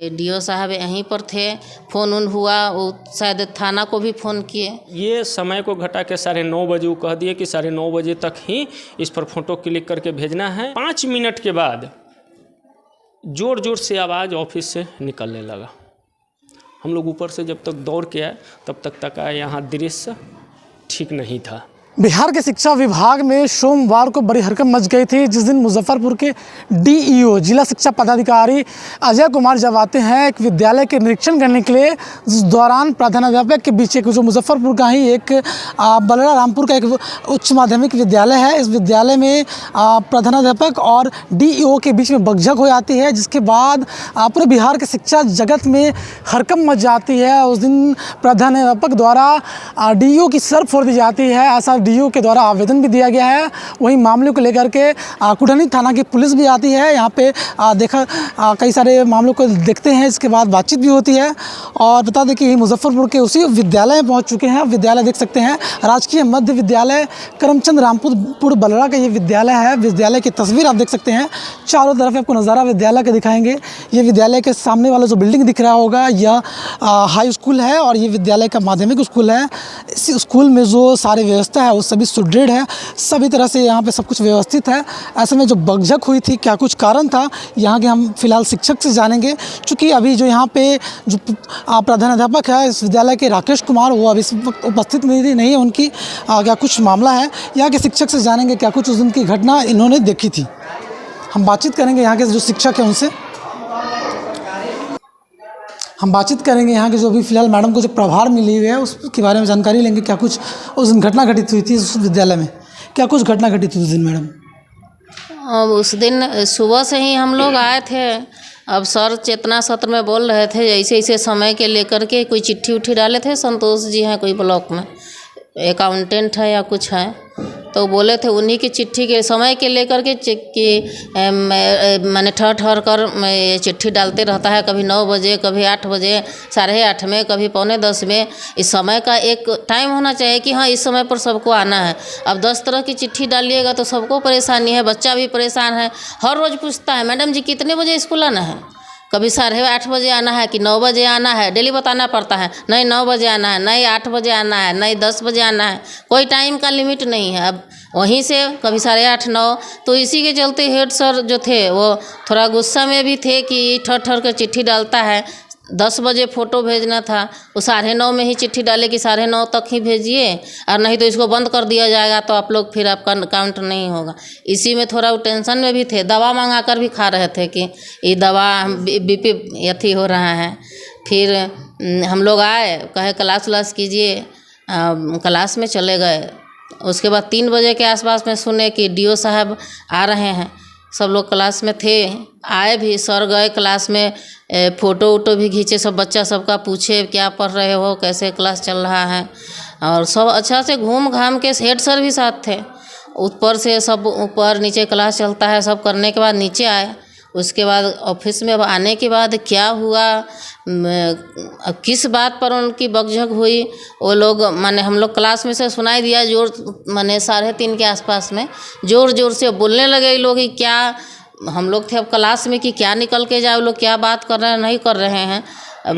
Do साहब यहीं पर थे, फ़ोन उन हुआ, वो शायद थाना को भी फ़ोन किए। ये समय को घटा के 9:30 बजे वो कह दिए कि 9:30 बजे तक ही इस पर फ़ोटो क्लिक करके भेजना है। 5 मिनट के बाद ज़ोर ज़ोर से आवाज़ ऑफिस से निकलने लगा। हम लोग ऊपर से जब तक दौड़ के आए तब तक आए, यहाँ दृश्य ठीक नहीं था। बिहार के शिक्षा विभाग में सोमवार को बड़ी हरकत मच गई थी, जिस दिन मुजफ्फरपुर के डीईओ जिला शिक्षा पदाधिकारी अजय कुमार जब आते हैं एक विद्यालय के निरीक्षण करने के लिए, उस दौरान प्रधानाध्यापक के बीच जो मुजफ्फरपुर का ही एक बलरा रामपुर का एक उच्च माध्यमिक विद्यालय है, इस विद्यालय में प्रधानाध्यापक और डीईओ के बीच में बकझक हो जाती है, जिसके बाद पूरे बिहार के शिक्षा जगत में हरकत मच जाती है। उस दिन प्रधानाध्यापक द्वारा डीईओ की सर फोड़ दी जाती है, ऐसा डीईओ के द्वारा आवेदन भी दिया गया है। वहीं मामले को लेकर के कुटनी थाना की पुलिस भी आती है, यहाँ पे देखा कई सारे मामलों को देखते हैं, इसके बाद बातचीत भी होती है। और बता दें कि मुजफ्फरपुर के उसी विद्यालय में पहुँच चुके हैं। विद्यालय देख सकते हैं, राजकीय मध्य विद्यालय करमचंद रामपुर बलरा का ये विद्यालय है। विद्यालय की तस्वीर आप देख सकते हैं, चारों तरफ आपको नज़ारा विद्यालय का दिखाएंगे। ये विद्यालय के सामने वाला जो बिल्डिंग दिख रहा होगा यह हाई स्कूल है और ये विद्यालय का माध्यमिक स्कूल है। इस स्कूल में जो सारी व्यवस्था है वो सभी सुदृढ़ है, सभी तरह से यहाँ पे सब कुछ व्यवस्थित है। ऐसे में जो बकझक हुई थी, क्या कुछ कारण था, यहाँ के हम फिलहाल शिक्षक से जानेंगे। चूँकि अभी जो यहाँ पे जो प्रधानाध्यापक है इस विद्यालय के राकेश कुमार, वो अभी इस वक्त उपस्थित नहीं है उनकी, क्या कुछ मामला है, यहाँ के शिक्षक से जानेंगे क्या कुछ उस दिन की घटना इन्होंने देखी थी। हम बातचीत करेंगे यहाँ के जो शिक्षक हैं उनसे, हम बातचीत करेंगे यहाँ के जो अभी फिलहाल मैडम को जो प्रभार मिली हुई है उसके बारे में जानकारी लेंगे। क्या कुछ उस दिन घटना घटित हुई थी उस विद्यालय में, क्या कुछ घटना घटित हुई उस दिन मैडम? उस दिन सुबह से ही हम लोग आए थे। अब सर चेतना सत्र में बोल रहे थे ऐसे ऐसे समय के लेकर के कोई चिट्ठी उठी डाले थे, संतोष जी हैं कोई ब्लॉक में अकाउंटेंट है या कुछ है, तो बोले थे उन्हीं की चिट्ठी के समय के लेकर के कि मैंने ठहर कर ये चिट्ठी डालते रहता है, कभी 9 बजे, कभी 8 बजे, 8:30 में, कभी 9:45 में। इस समय का एक टाइम होना चाहिए कि हाँ इस समय पर सबको आना है। अब 10 तरह की चिट्ठी डालिएगा तो सबको परेशानी है, बच्चा भी परेशान है। हर रोज़ पूछता है मैडम जी कितने बजे स्कूल आना है, कभी 8:30 बजे आना है कि 9 बजे आना है, डेली बताना पड़ता है, नहीं 9 बजे आना है, नहीं 8 बजे आना है, नहीं 10 बजे आना है, कोई टाइम का लिमिट नहीं है। अब वहीं से कभी 8:30 9, तो इसी के चलते हेड सर जो थे वो थोड़ा गुस्सा में भी थे कि ठहर कर चिट्ठी डालता है। 10 बजे फ़ोटो भेजना था, वो 9:30 में ही चिट्ठी डाले कि 9:30 तक ही भेजिए, और नहीं तो इसको बंद कर दिया जाएगा, तो आप लोग फिर आपका काउंट नहीं होगा। इसी में थोड़ा वो टेंशन में भी थे, दवा मंगा कर भी खा रहे थे कि ये दवा बीपी अथी हो रहा है। फिर हम लोग आए, कहे क्लास व्लास कीजिए, क्लास में चले गए। उसके बाद 3 बजे के आसपास में सुने कि डीओ साहब आ रहे हैं। सब लोग क्लास में थे, आए भी, सर गए क्लास में, फ़ोटो वोटो भी खींचे, सब बच्चा सबका पूछे क्या पढ़ रहे हो, कैसे क्लास चल रहा है, और सब अच्छा से घूम घाम के हेड सर भी साथ थे। ऊपर से सब ऊपर नीचे क्लास चलता है, सब करने के बाद नीचे आए। उसके बाद ऑफिस में आने के बाद क्या हुआ, किस बात पर उनकी बकझक हुई, वो लोग माने हम लोग क्लास में से सुनाई दिया जोर, माने 3:30 के आसपास में ज़ोर ज़ोर से बोलने लगे लोग कि क्या, हम लोग थे अब क्लास में कि क्या निकल के जाए, लोग क्या बात कर रहे हैं नहीं कर रहे हैं। अब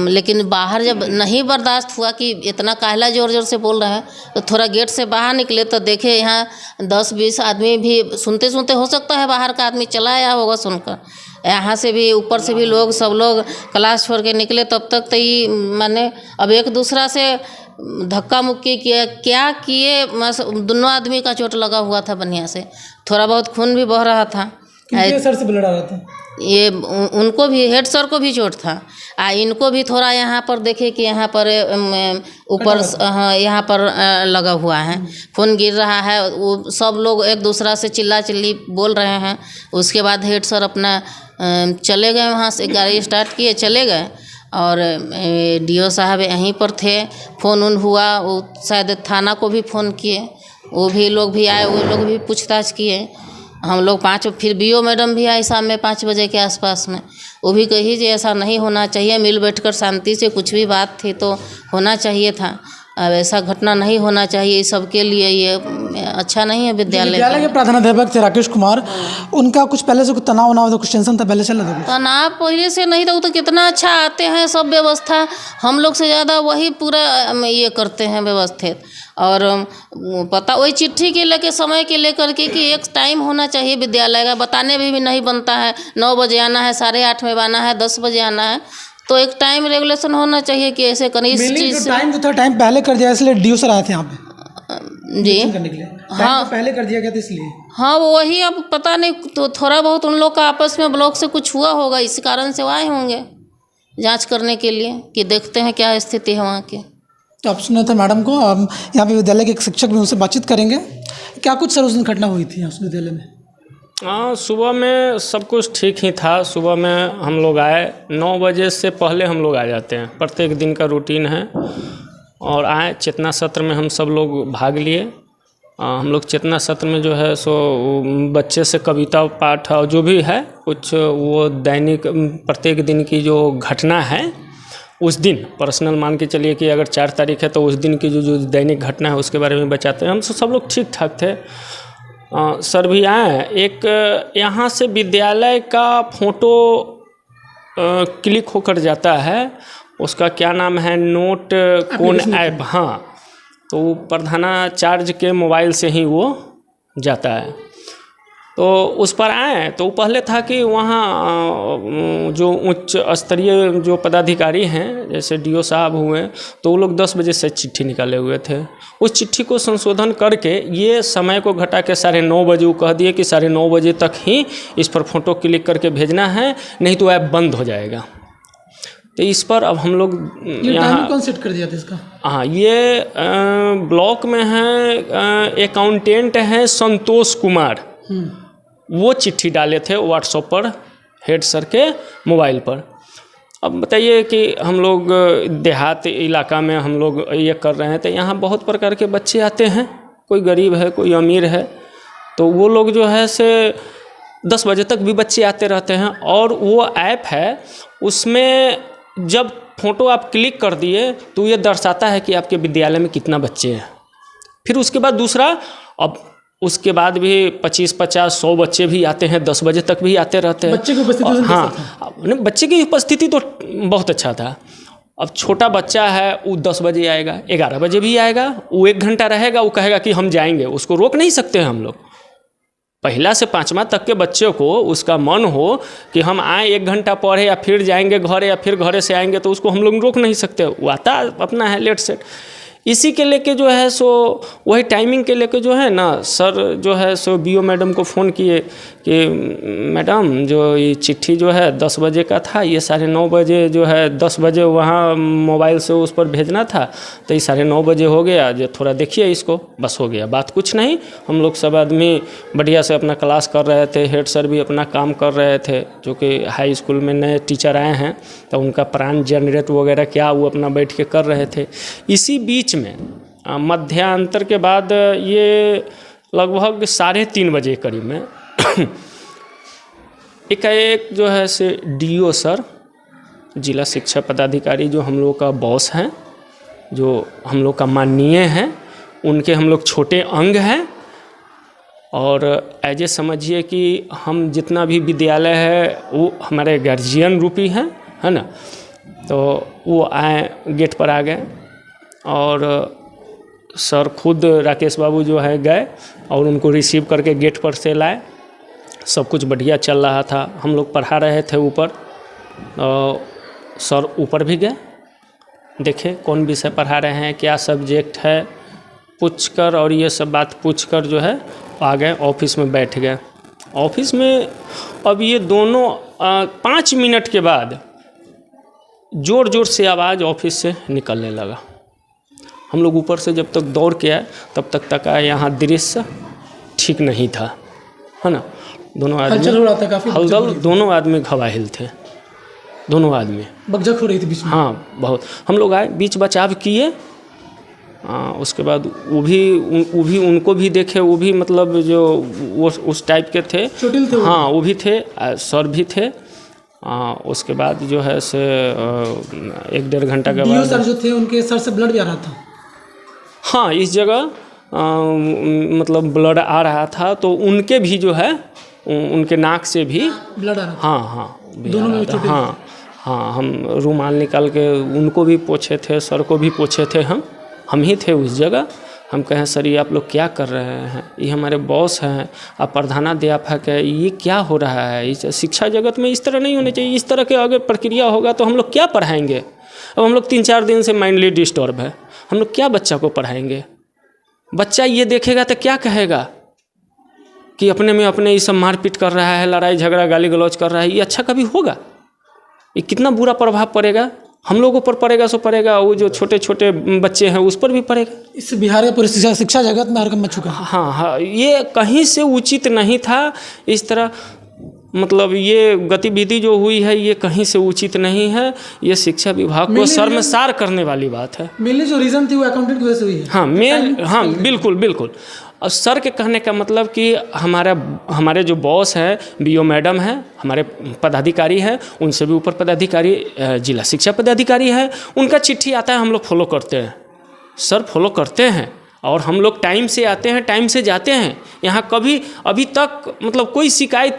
लेकिन बाहर जब नहीं बर्दाश्त हुआ कि इतना काहला ज़ोर ज़ोर से बोल रहे हैं, तो थोड़ा गेट से बाहर निकले तो देखे यहाँ 10-20 आदमी भी सुनते सुनते, हो सकता है बाहर का आदमी चला आया होगा सुनकर, यहाँ से भी ऊपर से भी लोग, सब लोग क्लास छोड़ के निकले। तब तक तो ये माने अब एक दूसरा से धक्का मुक्की किए, क्या किए, दोनों आदमी का चोट लगा हुआ था बढ़िया से, थोड़ा बहुत खून भी बह रहा था। सर से ब्लड आ रहा था, ये उनको भी, हेड सर को भी चोट था, इनको भी थोड़ा यहाँ पर देखे कि यहाँ पर ऊपर यहाँ पर लगा हुआ है, खून गिर रहा है। वो सब लोग एक दूसरा से चिल्ला चिल्ली बोल रहे हैं। उसके बाद हेड सर अपना चले गए, वहाँ से गाड़ी स्टार्ट किए चले गए, और डीओ साहब यहीं पर थे। फ़ोन उन हुआ, वो शायद थाना को भी फ़ोन किए, वो भी लोग भी आए, वो लोग भी पूछताछ किए। हम लोग 5, फिर बीओ मैडम भी आई शाम में 5 बजे के आसपास में, वो भी कही कि ऐसा नहीं होना चाहिए, मिल बैठकर शांति से कुछ भी बात थी तो होना चाहिए था। अब ऐसा घटना नहीं होना चाहिए, सबके लिए ये अच्छा नहीं है विद्यालय विद्यालय के प्रधानाध्यापक थे राकेश कुमार, उनका कुछ पहले से कुछ तनाव ना था, कुछ टेंशन था पहले चल रहा था कुछ? तनाव पहले से नहीं था, वो तो कितना अच्छा आते हैं, सब व्यवस्था हम लोग से ज़्यादा वही पूरा ये करते हैं व्यवस्थित। और पता वही चिट्ठी के लेके समय के लेकर के कि एक टाइम होना चाहिए विद्यालय का, बताने भी नहीं बनता है 9 बजे आना है, 8:30 में आना है, 10 बजे आना है, तो एक टाइम रेगुलेशन होना चाहिए कि ऐसे करें इस चीज़। टाइम जो था टाइम पहले कर दिया इसलिए डीओ सर आए थे यहाँ पे जी करने के लिए, हाँ पहले कर दिया गया था इसलिए। हाँ वही, अब पता नहीं तो थोड़ा बहुत उन लोग का आपस में ब्लॉक से कुछ हुआ होगा, इस कारण से वो आए होंगे जांच करने के लिए कि देखते हैं क्या स्थिति है वहाँ की। तो आप सुने थे मैडम को, हम यहाँ पे विद्यालय के एक शिक्षक भी उनसे बातचीत करेंगे। क्या कुछ सर उस दिन घटना हुई थी उस विद्यालय में? हाँ, सुबह में सब कुछ ठीक ही था। सुबह में हम लोग आए, 9 बजे से पहले हम लोग आ जाते हैं, प्रत्येक दिन का रूटीन है। और आए, चेतना सत्र में हम सब लोग भाग लिए। हम लोग चेतना सत्र में जो है सो बच्चे से कविता पाठ और जो भी है कुछ वो दैनिक प्रत्येक दिन की जो घटना है उस दिन पर्सनल मान के चलिए कि अगर 4 तारीख है तो उस दिन की जो दैनिक घटना है उसके बारे में बचाते हैं। हम सब लोग ठीक ठाक थे। सर भी आए। एक यहाँ से विद्यालय का फोटो क्लिक होकर जाता है, उसका क्या नाम है, नोट कौन ऐप, हाँ, तो प्रधानाचार्य के मोबाइल से ही वो जाता है। तो उस पर आए तो पहले था कि वहाँ जो उच्च स्तरीय जो पदाधिकारी हैं जैसे डीओ साहब हुए तो वो लोग 10 बजे से चिट्ठी निकाले हुए थे। उस चिट्ठी को संशोधन करके ये समय को घटा के 9:30 बजे वो कह दिए कि 9:30 बजे तक ही इस पर फ़ोटो क्लिक करके भेजना है, नहीं तो ऐप बंद हो जाएगा। तो इस पर अब हम लोग यहाँ कौन सेट कर दिया था इसका? हाँ, ये ब्लॉक में है, अकाउंटेंट हैं संतोष कुमार, वो चिट्ठी डाले थे व्हाट्सएप पर हेड सर के मोबाइल पर। अब बताइए कि हम लोग देहात इलाका में हम लोग ये कर रहे हैं तो यहाँ बहुत प्रकार के बच्चे आते हैं, कोई गरीब है कोई अमीर है, तो वो लोग जो है से 10 बजे तक भी बच्चे आते रहते हैं। और वो ऐप है उसमें जब फ़ोटो आप क्लिक कर दिए तो ये दर्शाता है कि आपके विद्यालय में कितना बच्चे हैं। फिर उसके बाद दूसरा, अब उसके बाद भी 25, 50, 100 बच्चे भी आते हैं, 10 बजे तक भी आते रहते हैं। बच्चे की उपस्थिति हाँ, बच्चे की उपस्थिति तो बहुत अच्छा था। अब छोटा बच्चा है वो 10 बजे आएगा, 11 बजे भी आएगा, वो 1 घंटा रहेगा, वो कहेगा कि हम जाएंगे, उसको रोक नहीं सकते हैं हम लोग। पहला से 5वां तक के बच्चे को उसका मन हो कि हम आए 1 घंटा पढ़े या फिर जाएंगे घरे या फिर घरे से आएंगे, तो उसको हम लोग रोक नहीं सकते। वो आता अपना है लेट सेट। इसी के लेके जो है सो वही टाइमिंग के लेके जो है ना, सर जो है सो बीओ मैडम को फ़ोन किए कि मैडम जो ये चिट्ठी जो है 10 बजे का था, ये 9:30 बजे जो है 10 बजे वहाँ मोबाइल से उस पर भेजना था, तो ये 9:30 बजे हो गया, जो थोड़ा देखिए इसको, बस हो गया, बात कुछ नहीं। हम लोग सब आदमी बढ़िया से अपना क्लास कर रहे थे, हेड सर भी अपना काम कर रहे थे, जो कि हाई स्कूल में नए टीचर आए हैं तो उनका प्राण जनरेट वगैरह क्या वो अपना बैठ के कर रहे थे। इसी बीच में मध्यांतर के बाद ये लगभग 3:30 बजे करीब में एक जो है से डीओ सर, जिला शिक्षा पदाधिकारी जो हम लोग का बॉस हैं, जो हम लोग का माननीय हैं, उनके हम लोग छोटे अंग हैं। और ऐसे समझिए कि हम जितना भी विद्यालय है वो हमारे गार्जियन रूपी हैं, है ना। तो वो आए, गेट पर आ गए और सर खुद राकेश बाबू जो है गए और उनको रिसीव करके गेट पर से लाए। सब कुछ बढ़िया चल रहा था, हम लोग पढ़ा रहे थे ऊपर, और सर ऊपर भी गए, देखे कौन विषय पढ़ा रहे हैं, क्या सब्जेक्ट है, पूछकर और ये सब बात पूछकर जो है आ गए, ऑफिस में बैठ गए। ऑफिस में अब ये दोनों 5 मिनट के बाद ज़ोर ज़ोर से आवाज़ ऑफिस से निकलने लगा। हम लोग ऊपर से जब तक दौड़ के आए तब तक आए, यहाँ दृश्य ठीक नहीं था, है ना। दोनों आदमी हलचल, दोनों आदमी घबाहिल थे, दोनों आदमी बकझक हो रही थी बीच में। हाँ बहुत। हम लोग आए, बीच बचाव किए। उसके बाद वो भी उनको भी देखे, वो भी मतलब जो वो उस टाइप के थे, चोटिल थे, हाँ वो भी थे, सर भी थे। उसके बाद जो है से 1-1.5 घंटा के बाद सर जो थे उनके सर से ब्लड भी आ रहा था। हाँ, इस जगह मतलब ब्लड आ रहा था, तो उनके भी जो है उनके नाक से भी ब्लड आ रहा हाँ दोनों में छोटे हाँ हम रुमाल निकाल के उनको भी पोंछे थे, सर को भी पोंछे थे। हम ही थे उस जगह। हम कहें सर ये आप लोग क्या कर रहे हैं, ये हमारे बॉस हैं, आप प्रधानाध्यापक है, ये क्या हो रहा है, इस शिक्षा जगत में इस तरह नहीं होने चाहिए, इस तरह के अगर प्रक्रिया होगा तो हम लोग क्या पढ़ाएंगे। अब हम लोग 3-4 दिन से माइंडली डिस्टर्ब है, हम लोग क्या बच्चा को पढ़ाएंगे। बच्चा ये देखेगा तो क्या कहेगा कि अपने में अपने ये सब मारपीट कर रहा है, लड़ाई झगड़ा गाली गलौज कर रहा है, ये अच्छा कभी होगा। ये कितना बुरा प्रभाव पड़ेगा, हम लोगों पर पड़ेगा सो पड़ेगा, वो जो छोटे छोटे बच्चे हैं उस पर भी पड़ेगा। इससे बिहार के पूरी शिक्षा जगत में हरकत मच चुका है। हाँ, ये कहीं से उचित नहीं था। इस तरह मतलब ये गतिविधि जो हुई है ये कहीं से उचित नहीं है। ये शिक्षा विभाग को शर्मसार करने वाली बात है। मेनली जो रीज़न थी वो अकाउंटेंट की वजह से हुई है। हाँ बिल्कुल। और सर के कहने का मतलब कि हमारे जो बॉस है, बीओ मैडम है, हमारे पदाधिकारी हैं, उनसे भी ऊपर पदाधिकारी जिला शिक्षा पदाधिकारी है, उनका चिट्ठी आता है, हम लोग फॉलो करते हैं। सर फॉलो करते हैं और हम लोग टाइम से आते हैं, टाइम से जाते हैं। यहाँ कभी अभी तक मतलब कोई शिकायत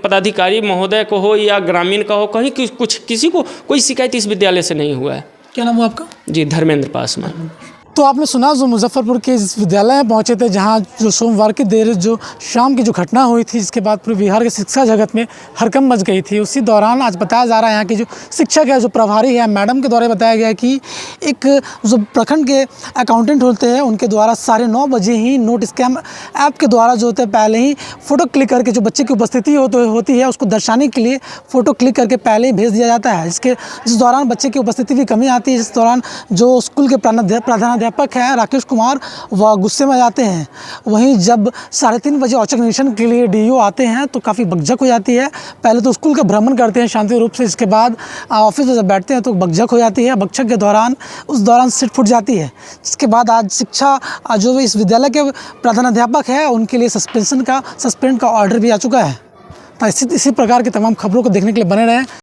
पदाधिकारी महोदय को हो या ग्रामीण का हो, कहीं किसी को कोई शिकायत इस विद्यालय से नहीं हुआ है। क्या नाम हुआ आपका? जी, धर्मेंद्र पासवान। तो आपने सुना जो मुजफ्फरपुर के इस विद्यालय में पहुंचे थे, जहां जो सोमवार की देर जो शाम की जो घटना हुई थी, जिसके बाद पूरे बिहार के शिक्षा जगत में हड़कंप मच गई थी। उसी दौरान आज बताया जा रहा है यहाँ की जो शिक्षक है, जो प्रभारी है, मैडम के द्वारा बताया गया कि एक जो प्रखंड के अकाउंटेंट होते हैं उनके द्वारा 9:30 बजे ही नोट स्कैम ऐप के द्वारा जो होता है पहले ही फ़ोटो क्लिक करके जो बच्चे की उपस्थिति होती है उसको दर्शाने के लिए फ़ोटो क्लिक करके पहले ही भेज दिया जाता है, जिस दौरान बच्चे की उपस्थिति की कमी आती है। जिस दौरान जो स्कूल के प्रधानाध्यापक हैं राकेश कुमार, वह गुस्से में जाते हैं। वहीं जब 3:30 बजे औचक निरीक्षण के लिए डीईओ आते हैं तो काफ़ी बकझक हो जाती है। पहले तो स्कूल का भ्रमण करते हैं शांति रूप से, इसके बाद ऑफिस में जब बैठते हैं तो बकझक हो जाती है। बकझक के दौरान सीट फूट जाती है, जिसके बाद आज शिक्षा जो इस विद्यालय के प्रधानाध्यापक है उनके लिए सस्पेंड का ऑर्डर भी आ चुका है। तो इसी प्रकार की तमाम खबरों को देखने के लिए बने रहें।